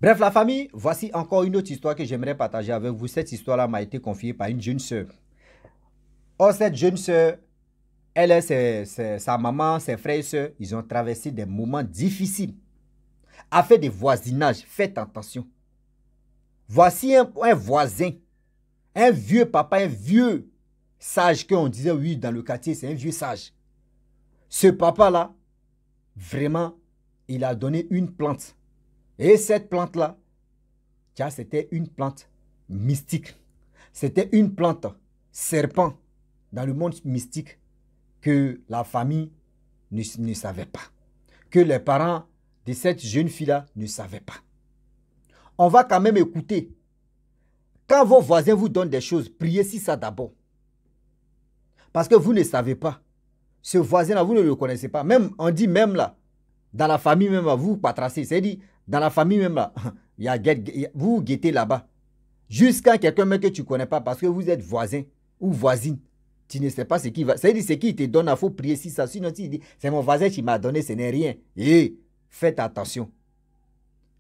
Bref, la famille, voici encore une autre histoire que j'aimerais partager avec vous. Cette histoire-là m'a été confiée par une jeune sœur. Or, cette jeune sœur, elle et sa maman, ses frères et sœurs, ils ont traversé des moments difficiles. A fait des voisinages, faites attention. Voici un voisin, un vieux papa, un vieux sage qu'on disait, oui, dans le quartier, c'est un vieux sage. Ce papa-là, vraiment, il a donné une plante. Et cette plante-là, c'était une plante mystique. C'était une plante serpent dans le monde mystique que la famille ne savait pas. Que les parents de cette jeune fille-là ne savaient pas. On va quand même écouter. Quand vos voisins vous donnent des choses, priez sur ça d'abord. Parce que vous ne savez pas. Ce voisin-là, vous ne le connaissez pas. Même, on dit même là, dans la famille même, vous pas tracé. C'est-à-dire, dans la famille même là, vous guettez là-bas. Jusqu'à quelqu'un même que tu ne connais pas parce que vous êtes voisin ou voisine. Tu ne sais pas ce qui va. C'est-à-dire, ce qui te donne, il faut prier si ça. Sinon, tu dis, c'est mon voisin qui m'a donné, ce n'est rien. Et faites attention.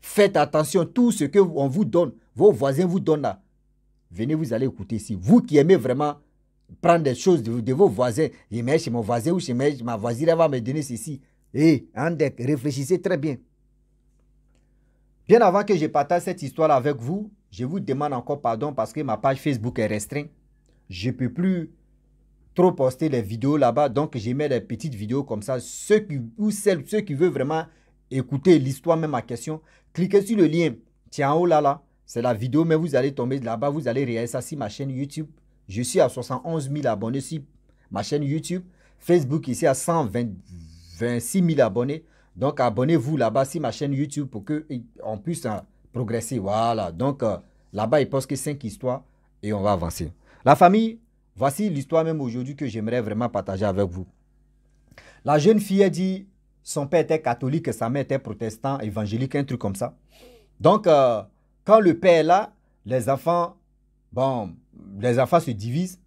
Faites attention. Tout ce qu'on vous donne, vos voisins vous donnent là. Venez, vous allez écouter ici. Vous qui aimez vraiment prendre des choses de vos voisins. Je mets chez mon voisin ou chez ma voisine, elle va me donner ceci. Et réfléchissez très bien. Bien avant que je partage cette histoire avec vous, je vous demande encore pardon parce que ma page Facebook est restreinte. Je ne peux plus trop poster les vidéos là-bas. Donc, je mets des petites vidéos comme ça. Ceux qui veulent vraiment écouter l'histoire, même ma question, cliquez sur le lien. Tiens, en haut là. C'est la vidéo, mais vous allez tomber là-bas. Vous allez regarder ça sur ma chaîne YouTube. Je suis à 71 000 abonnés sur ma chaîne YouTube. Facebook ici à 126 000 abonnés. Donc, abonnez-vous là-bas sur ma chaîne YouTube pour qu'on puisse progresser. Voilà. Donc, là-bas, il poste que 5 histoires et on va avancer. La famille, voici l'histoire même aujourd'hui que j'aimerais vraiment partager avec vous. La jeune fille a dit, son père était catholique, sa mère était protestant, évangélique, un truc comme ça. Donc, quand le père est là, les enfants se divisent.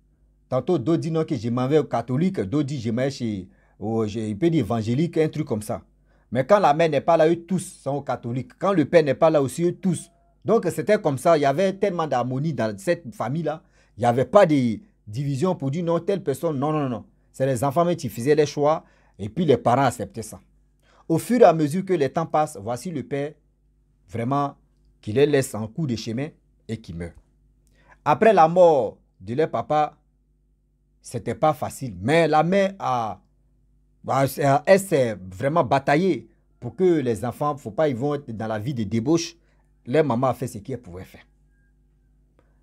Tantôt, d'autres disent non, que je m'en vais au catholique, d'autres disent je m'en vais chez évangélique, un truc comme ça. Mais quand la mère n'est pas là, eux tous sont au catholique. Quand le père n'est pas là aussi, eux tous. Donc, c'était comme ça. Il y avait tellement d'harmonie dans cette famille-là. Il n'y avait pas de division pour dire non, telle personne. Non, non, non. C'est les enfants même qui faisaient les choix et puis les parents acceptaient ça. Au fur et à mesure que les temps passent, voici le père vraiment qui les laisse en cours de chemin et qui meurt. Après la mort de leur papa, c'était pas facile. Mais la mère elle s'est vraiment bataillée pour que les enfants, faut pas, ils vont être dans la vie de débauche. Leur maman a fait ce qu'elle pouvait faire.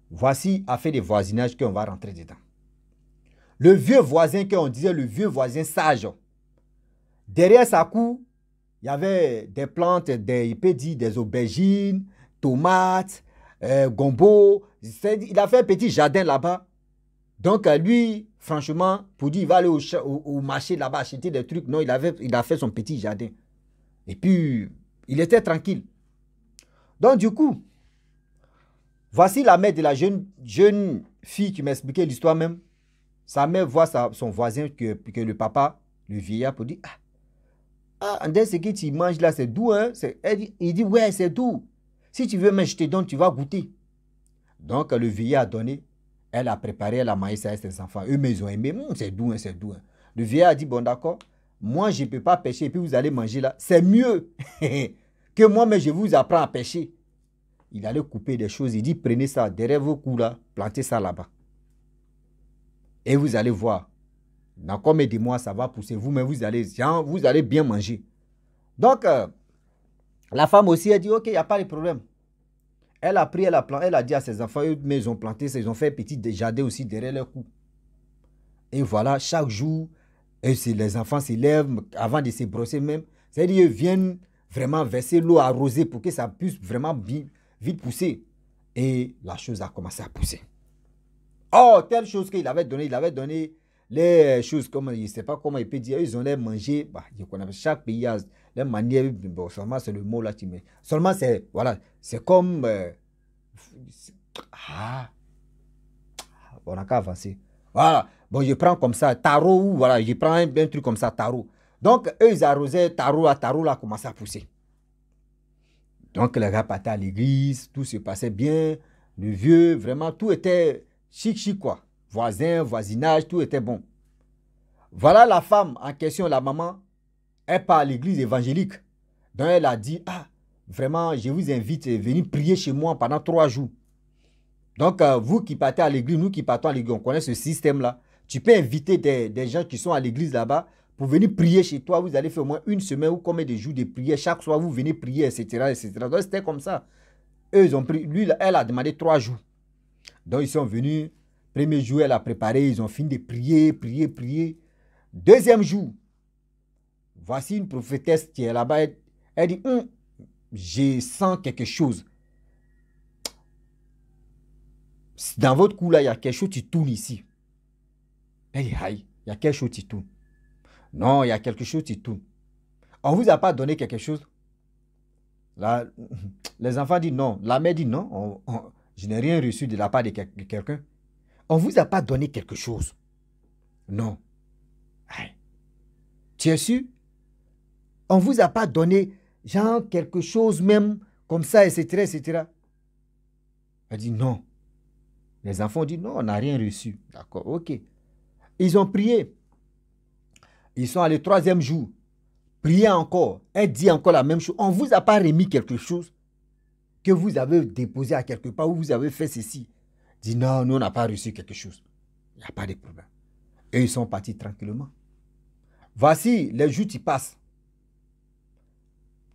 Voici, a fait des voisinages qu'on va rentrer dedans. Le vieux voisin qu'on disait, le vieux voisin sage. Derrière sa cour, il y avait des plantes, des aubergines, tomates, gombo. Il a fait un petit jardin là-bas. Donc, lui, franchement, pour dire, il va aller au marché là-bas acheter des trucs. Non, il a fait son petit jardin. Et puis, il était tranquille. Donc, du coup, voici la mère de la jeune fille qui m'expliquait l'histoire même. Sa mère voit son voisin que le papa, le vieillard, pour dire, ce que tu manges là, c'est doux, hein? Il dit, ouais, c'est doux. Si tu veux, mais je te donne, tu vas goûter. Donc, le vieillard a donné. Elle a préparé, elle a mangé ça à ses enfants. Eux, mais ils ont aimé. C'est doux, hein, c'est doux. Hein. Le vieillard a dit, bon, d'accord, moi, je ne peux pas pêcher et puis vous allez manger là. C'est mieux que moi, mais je vous apprends à pêcher. Il allait couper des choses. Il dit, prenez ça derrière vos coups là, plantez ça là-bas. Et vous allez voir. Dans combien de mois ça va pousser vous, mais vous allez bien manger. Donc, la femme aussi a dit, ok, il n'y a pas de problème. Elle a pris, elle a dit à ses enfants, mais ils ont planté, ils ont fait un petit jardin aussi derrière leur cou. Et voilà, chaque jour, les enfants se lèvent avant de se brosser même. C'est-à-dire, ils viennent vraiment verser l'eau arrosée pour que ça puisse vraiment vite pousser. Et la chose a commencé à pousser. Oh, telle chose qu'il avait donné les choses, comme je ne sais pas comment il peut dire, ils ont les mangé. Bah, je connais chaque pays a les manières, bon, seulement c'est le mot là, tu mets. Seulement c'est, voilà, c'est comme, on n'a qu'à avancer. Voilà, bon, je prends comme ça, taro, voilà, je prends un truc comme ça, taro. Donc, eux, ils arrosaient taro là, commençait à pousser. Donc, les gars partaient à l'église, tout se passait bien. Le vieux, vraiment, tout était chic, chic, quoi. Voisin, voisinage, tout était bon. Voilà la femme en question, la maman, elle part à l'église évangélique. Donc, elle a dit, ah, vraiment, je vous invite à venir prier chez moi pendant 3 jours. Donc, vous qui partez à l'église, nous qui partons à l'église, on connaît ce système-là. Tu peux inviter des gens qui sont à l'église là-bas pour venir prier chez toi. Vous allez faire au moins 1 semaine ou combien de jours de prière. Chaque soir, vous venez prier, etc. etc. Donc, c'était comme ça. Eux, ils ont pris. Lui, elle a demandé 3 jours. Donc, ils sont venus. Premier jour, elle a préparé. Ils ont fini de prier, prier, prier. Deuxième jour, voici une prophétesse qui est là-bas. Elle dit, je sens quelque chose. Dans votre cou, là, il y a quelque chose qui tourne ici. Elle dit, aïe, il y a quelque chose qui tourne. Non, il y a quelque chose qui tourne. On ne vous a pas donné quelque chose? Là, les enfants disent non. La mère dit non. Je n'ai rien reçu de la part de quelqu'un. On ne vous a pas donné quelque chose? Non. Aïe. Tu es sûr? On ne vous a pas donné genre quelque chose même comme ça, etc., etc. Elle dit non. Les enfants disent non, on n'a rien reçu. D'accord, ok. Ils ont prié. Ils sont allés 3e jour. Priez encore. Elle dit encore la même chose. On ne vous a pas remis quelque chose que vous avez déposé à quelque part où vous avez fait ceci. Dit non, nous on n'a pas reçu quelque chose. Il n'y a pas de problème. Et ils sont partis tranquillement. Voici les jours qui passent.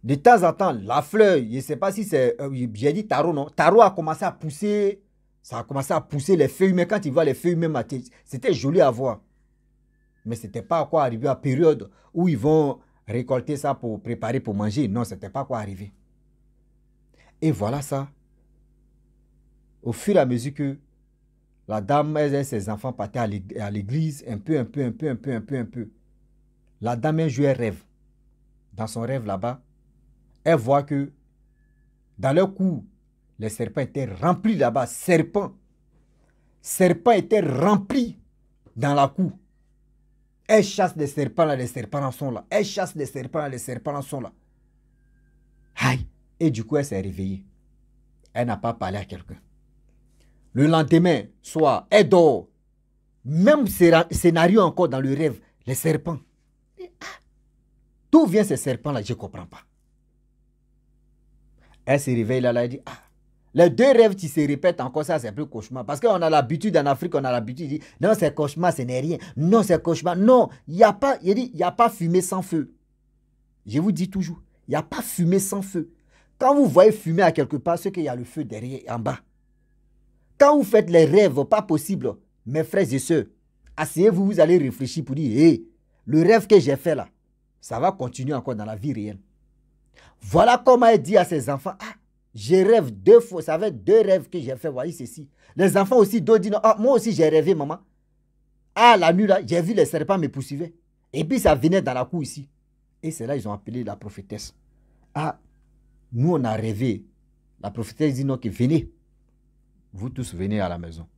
De temps en temps, la fleur, je ne sais pas si c'est, j'ai dit taro, non? Taro a commencé à pousser, ça a commencé à pousser les feuilles, mais quand il voit les feuilles même, c'était joli à voir. Mais ce n'était pas quoi arriver à la période où ils vont récolter ça pour préparer pour manger. Non, ce n'était pas quoi arriver. Et voilà ça. Au fur et à mesure que la dame et ses enfants partaient à l'église, un peu. La dame jouait rêve. Dans son rêve là-bas, elle voit que dans leur cou, les serpents étaient remplis là-bas. Serpents étaient remplis dans la cour. Elle chasse des serpents là, les serpents en sont là. Elle chasse des serpents là, les serpents en sont là. Aïe! Et du coup, elle s'est réveillée. Elle n'a pas parlé à quelqu'un. Le lendemain, soir, elle dort. Même scénario encore dans le rêve, les serpents. D'où viennent ces serpents là? Je ne comprends pas. Elle se réveille là, elle dit, les 2 rêves qui se répètent encore, ça c'est plus cauchemar. Parce qu'on a l'habitude en Afrique, on a l'habitude de dire, non c'est cauchemar, ce n'est rien. Non c'est cauchemar. Non, il n'y a pas fumée sans feu. Je vous dis toujours, il n'y a pas fumée sans feu. Quand vous voyez fumer à quelque part, c'est qu'il y a le feu derrière, en bas. Quand vous faites les rêves pas possibles, mes frères et sœurs, asseyez-vous, vous allez réfléchir pour dire, hey, le rêve que j'ai fait là, ça va continuer encore dans la vie réelle. Voilà comment elle dit à ses enfants, je rêve 2 fois, ça fait 2 rêves que j'ai fait, voyez ceci. Les enfants aussi, d'autres disent, moi aussi j'ai rêvé, maman. La nuit là, j'ai vu les serpents me poursuivaient. Et puis ça venait dans la cour ici. Et c'est là ils ont appelé la prophétesse. Nous on a rêvé. La prophétesse dit, non, que venez. Vous tous venez à la maison.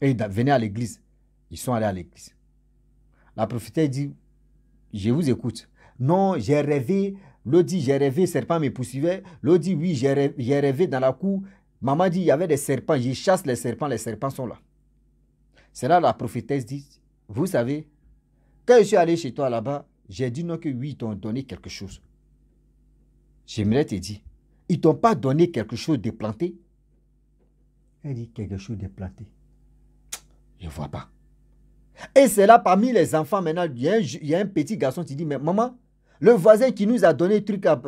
Et venez à l'église. Ils sont allés à l'église. La prophétesse dit, je vous écoute. Non, j'ai rêvé. L'autre dit, j'ai rêvé, serpent me poursuivait. L'autre dit, oui, j'ai rêvé dans la cour. Maman dit, il y avait des serpents. Je chasse les serpents sont là. C'est là la prophétesse dit, vous savez, quand je suis allé chez toi là-bas, j'ai dit non que oui, ils t'ont donné quelque chose. J'aimerais te dire, ils ne t'ont pas donné quelque chose de planté? Elle dit, quelque chose de planté. Je ne vois pas. Et c'est là, parmi les enfants, maintenant, il y a un petit garçon qui dit, mais maman, le voisin qui nous a donné le truc à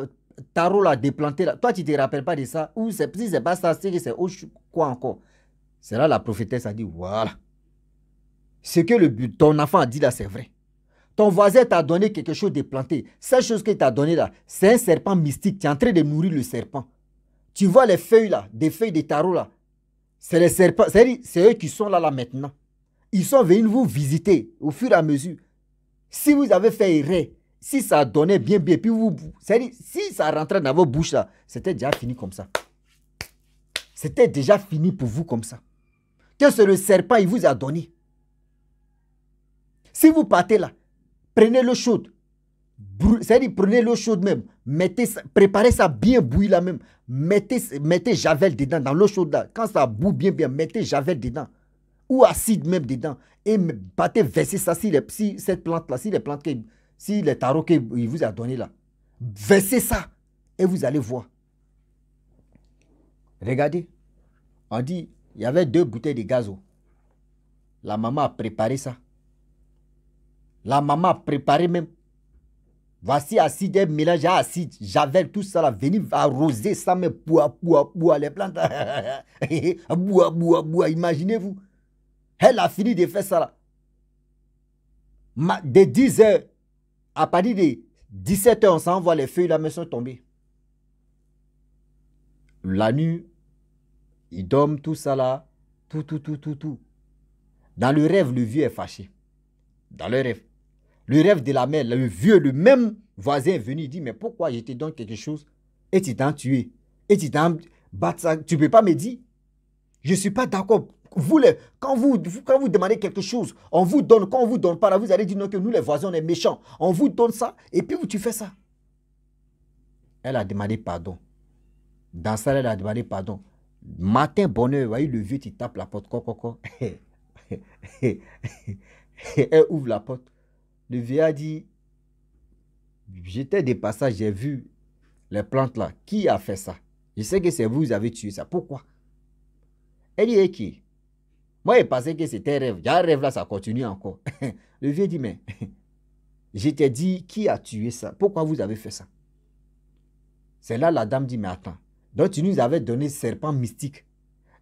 tarot là, déplanté là, toi tu ne te rappelles pas de ça? Ou si ce n'est pas ça, c'est quoi encore? C'est là la prophétesse a dit, voilà. Ce que ton enfant a dit là, c'est vrai. Ton voisin t'a donné quelque chose de planté. Cette chose qu'il t'a donné là, c'est un serpent mystique. Tu es en train de nourrir le serpent. Tu vois les feuilles là, des feuilles de tarot là. C'est les serpents, c'est eux qui sont là maintenant. Ils sont venus vous visiter au fur et à mesure. Si vous avez fait erreur, si ça donnait bien, puis si ça rentrait dans vos bouches là, c'était déjà fini comme ça. C'était déjà fini pour vous comme ça. Que c'est le serpent, il vous a donné. Si vous partez là, prenez l'eau chaude. C'est-à-dire, prenez l'eau chaude même, préparez ça bien bouilli là même, mettez javel dedans, dans l'eau chaude là. Quand ça bout bien, mettez javel dedans, ou acide même dedans, et battez, versez ça, si cette plante-là, si les tarots qu'il vous a donné là, versez ça, et vous allez voir. Regardez, on dit, il y avait 2 bouteilles de gaz. La maman a préparé ça. La maman a préparé même. Voici acide, mélange à acide, javel, tout ça là, venir arroser ça, mais boua, les plantes. boua, imaginez-vous. Elle a fini de faire ça là. De 10 heures, à partir de 17 heures, on s'envoie les feuilles là, mais sont tombées. La nuit, ils dorment, tout ça là, tout. Dans le rêve, le vieux est fâché. Dans le rêve. Le rêve de la mère, le vieux, le même voisin est venu, il dit, mais pourquoi je te donne quelque chose et tu t'en tué? Et tu t'en battu, tu ne peux pas me dire? Je ne suis pas d'accord. Quand vous demandez quelque chose, on vous donne, quand on ne vous donne pas, là, vous allez dire non, que nous les voisins, on est méchants. On vous donne ça et puis tu fais ça. Elle a demandé pardon. Dans ça, elle a demandé pardon. Matin, bonheur, vous voyez le vieux, tu tapes la porte. Elle ouvre la porte. Le vieux a dit, j'étais de passage, j'ai vu les plantes là. Qui a fait ça? Je sais que c'est vous, vous avez tué ça. Pourquoi? Elle dit, qui? Moi, je pensais que c'était un rêve. Il y a un rêve là, ça continue encore. Le vieux dit, mais je t'ai dit, qui a tué ça? Pourquoi vous avez fait ça? C'est là la dame dit, mais attends. Donc tu nous avais donné des serpents mystiques.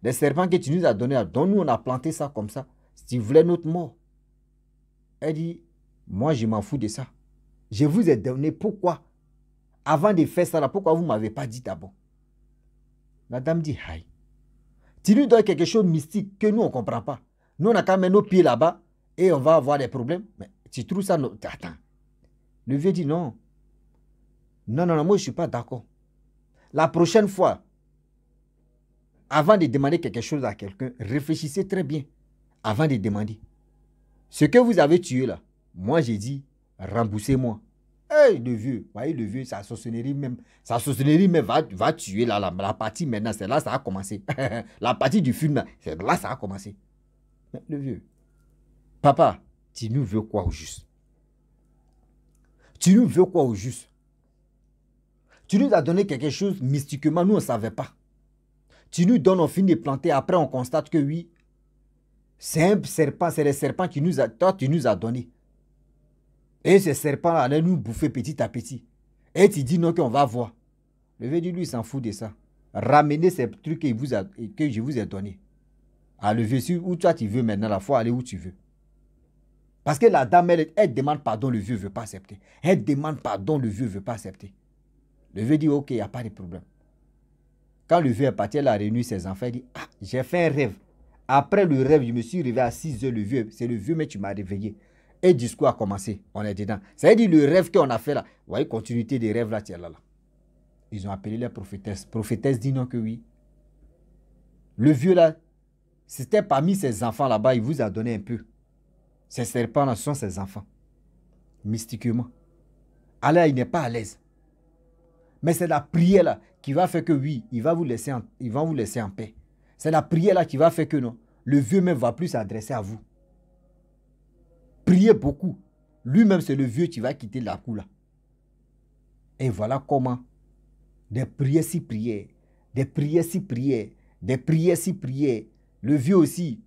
Des serpents que tu nous as donnés. Donc nous, on a planté ça comme ça. Si tu voulais notre mort. Elle dit, moi, je m'en fous de ça. Je vous ai donné pourquoi. Avant de faire ça, là, pourquoi vous ne m'avez pas dit d'abord? La dame dit, aïe. Tu nous donnes quelque chose de mystique que nous, on ne comprend pas. Nous, on a quand même nos pieds là-bas et on va avoir des problèmes. Mais tu trouves ça... Attends. Le vieux dit, non. Non, moi, je ne suis pas d'accord. La prochaine fois, avant de demander quelque chose à quelqu'un, réfléchissez très bien avant de demander. Ce que vous avez tué là, moi j'ai dit, remboursez-moi. Hey, le vieux, voyez le vieux, sa sorcellerie même va tuer là, la partie maintenant, c'est là ça a commencé. La partie du film, c'est là ça a commencé. Mais le vieux, papa, tu nous veux quoi au juste? Tu nous veux quoi au juste? Tu nous as donné quelque chose mystiquement, nous on ne savait pas. Tu nous donnes, on finit de planter, après on constate que oui, c'est un serpent, c'est le serpent qui nous a, toi tu nous as donné. Et ce serpent-là allait nous bouffer petit à petit. Et tu dis non qu'on va voir. Le vieux dit, lui, il s'en fout de ça. Ramenez ces trucs que je vous ai donnés. Ah, le vieux, où toi tu veux maintenant, il faut aller où tu veux. Parce que la dame, elle demande pardon, le vieux ne veut pas accepter. Elle demande pardon, le vieux ne veut pas accepter. Le vieux dit, ok, il n'y a pas de problème. Quand le vieux est parti, elle a réuni ses enfants, elle dit, ah, j'ai fait un rêve. Après le rêve, je me suis réveillé à 6 heures, le vieux, c'est le vieux, mais tu m'as réveillé. Et le discours a commencé, on est dedans. Ça veut dire le rêve qu'on a fait là. Vous voyez, continuité des rêves là, tiens là. Ils ont appelé les prophétesses. Prophétesse dit non que oui. Le vieux là, c'était parmi ses enfants là-bas, il vous a donné un peu. Ces serpents là sont ses enfants. Mystiquement. Alors il n'est pas à l'aise. Mais c'est la prière là qui va faire que oui, il va vous laisser en paix. C'est la prière là qui va faire que non, le vieux même va plus s'adresser à vous. Priez beaucoup. Lui-même, c'est le vieux qui va quitter la cour là. Et voilà comment des prières si prières, des prières si prières, des prières si prières. Le vieux aussi,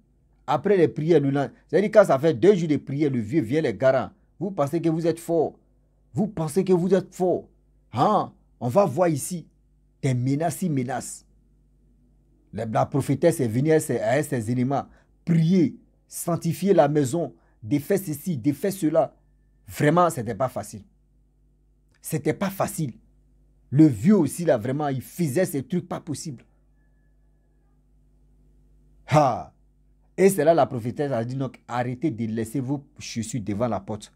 après les prières, c'est-à-dire quand ça fait 2 jours de prière, le vieux vient les garants. Vous pensez que vous êtes fort. Vous pensez que vous êtes fort. Hein? On va voir ici des menaces si menaces. La prophétesse est venue à ses éléments, prier, sanctifier la maison, défait ceci, défait cela. Vraiment, ce n'était pas facile. C'était pas facile. Le vieux aussi, là, vraiment, il faisait ces trucs pas possibles. Ah. Et c'est là la prophétesse a dit, donc, arrêtez de laisser vos chaussures devant la porte.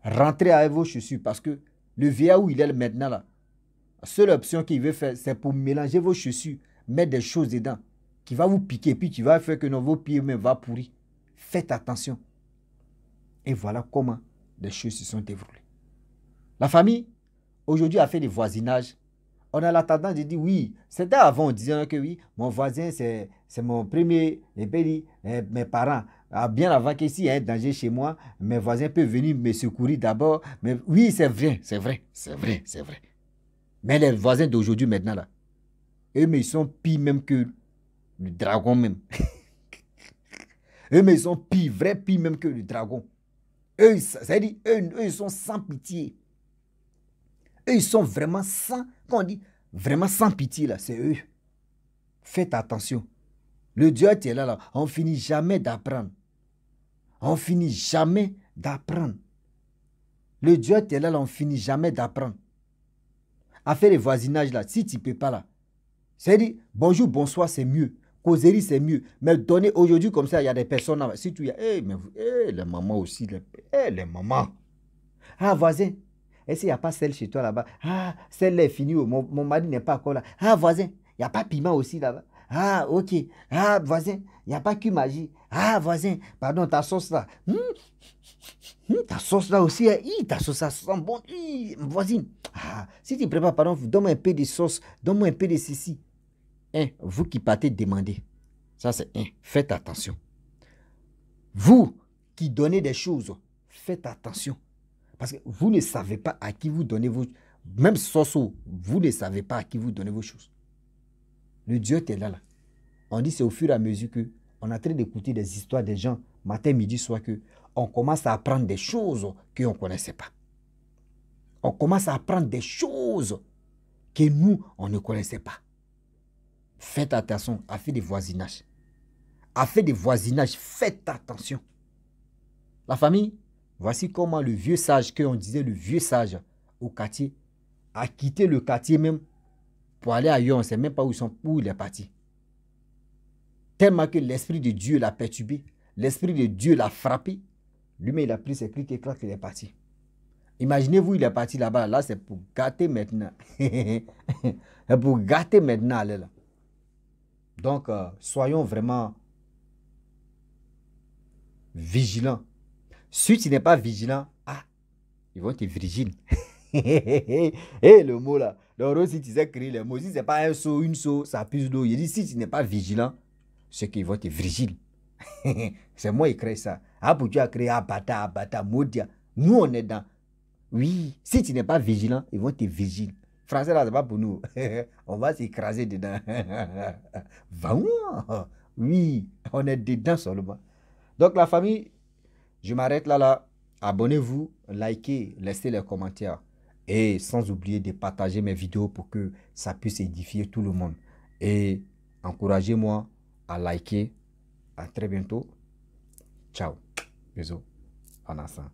Rentrez avec vos chaussures parce que le vieillard où il est maintenant, là, la seule option qu'il veut faire, c'est pour mélanger vos chaussures, mettre des choses dedans, qui va vous piquer, puis qui va faire que vos pieds même vont pourrir. Faites attention. Et voilà comment les choses se sont déroulées. La famille, aujourd'hui, a fait des voisinages. On a la tendance de dire oui. C'était avant, on disait que oui, mon voisin, c'est mon premier. Et puis, mes parents, bien avant qu'il y ait un danger chez moi, mes voisins peuvent venir me secourir d'abord. Mais oui, c'est vrai, c'est vrai, c'est vrai, c'est vrai. Mais les voisins d'aujourd'hui, maintenant, là, eux, mais ils sont pires même que le dragon même. Eux, mais ils sont pires, vrai pires même que le dragon. Eux, c'est-à-dire, eux, ils sont sans pitié. Eux, ils sont vraiment sans, quand on dit, vraiment sans pitié, là, c'est eux. Faites attention. Le Dieu qui est là, là, on finit jamais d'apprendre. On finit jamais d'apprendre. Le Dieu qui est là, là, on finit jamais d'apprendre. À faire les voisinages, là, si tu ne peux pas, là, c'est-à-dire, bonjour, bonsoir, c'est mieux. Causerie, c'est mieux. Mais donner aujourd'hui comme ça, il y a des personnes là. Si tu y a, les mamans aussi, les mamans. Ah, voisin, est-ce qu'il n'y a pas celle chez toi là-bas? Ah, celle-là est finie, mon mari n'est pas encore là. Ah, voisin, il n'y a pas piment aussi là-bas? Ah, ok. Ah, voisin, il n'y a pas que magie. Ah, voisin, pardon, ta sauce là. Ta sauce là aussi, ta sauce ça sent bon. Voisine, ah, si tu prépares, pardon, donne-moi un peu de sauce, donne-moi un peu de ceci. Vous qui partez demander, ça c'est faites attention. Vous qui donnez des choses, faites attention. Parce que vous ne savez pas à qui vous donnez vos... Même Soso, vous ne savez pas à qui vous donnez vos choses. Le Dieu est là, là. On dit c'est au fur et à mesure que on est en train d'écouter des histoires des gens, matin, midi, soir, que on commence à apprendre des choses qu'on ne connaissait pas. On commence à apprendre des choses que nous, on ne connaissait pas. Faites attention à faire des voisinages. À faire des voisinages, faites attention. La famille, voici comment le vieux sage, qu'on disait le vieux sage au quartier, a quitté le quartier même pour aller ailleurs. On ne sait même pas où il est parti. Tellement que l'esprit de Dieu l'a perturbé, l'esprit de Dieu l'a frappé. Lui-même, il a pris ses clics et clac, il est parti. Imaginez-vous, il est parti là-bas. Là, c'est pour gâter maintenant. C'est pour gâter maintenant. Là. Donc, soyons vraiment vigilants. Si tu n'es pas vigilant, ils vont te virgile. Le mot là. Donc, si tu sais créer les mots, si ce n'est pas un seau, une seau, ça puse d'eau. Il dit, si tu n'es pas vigilant, c'est qu'ils vont te virgile. C'est moi qui crée ça. Pour tu as créé Abata, Modia. Nous, on est dans. Oui, si tu n'es pas vigilant, ils vont te vigile. Français là, c'est pas pour nous. On va s'écraser dedans. Oui, on est dedans seulement. Donc la famille, je m'arrête là. Abonnez-vous, likez, laissez les commentaires. Et sans oublier de partager mes vidéos pour que ça puisse édifier tout le monde. Et encouragez-moi à liker. À très bientôt. Ciao. Bisous. En ensemble.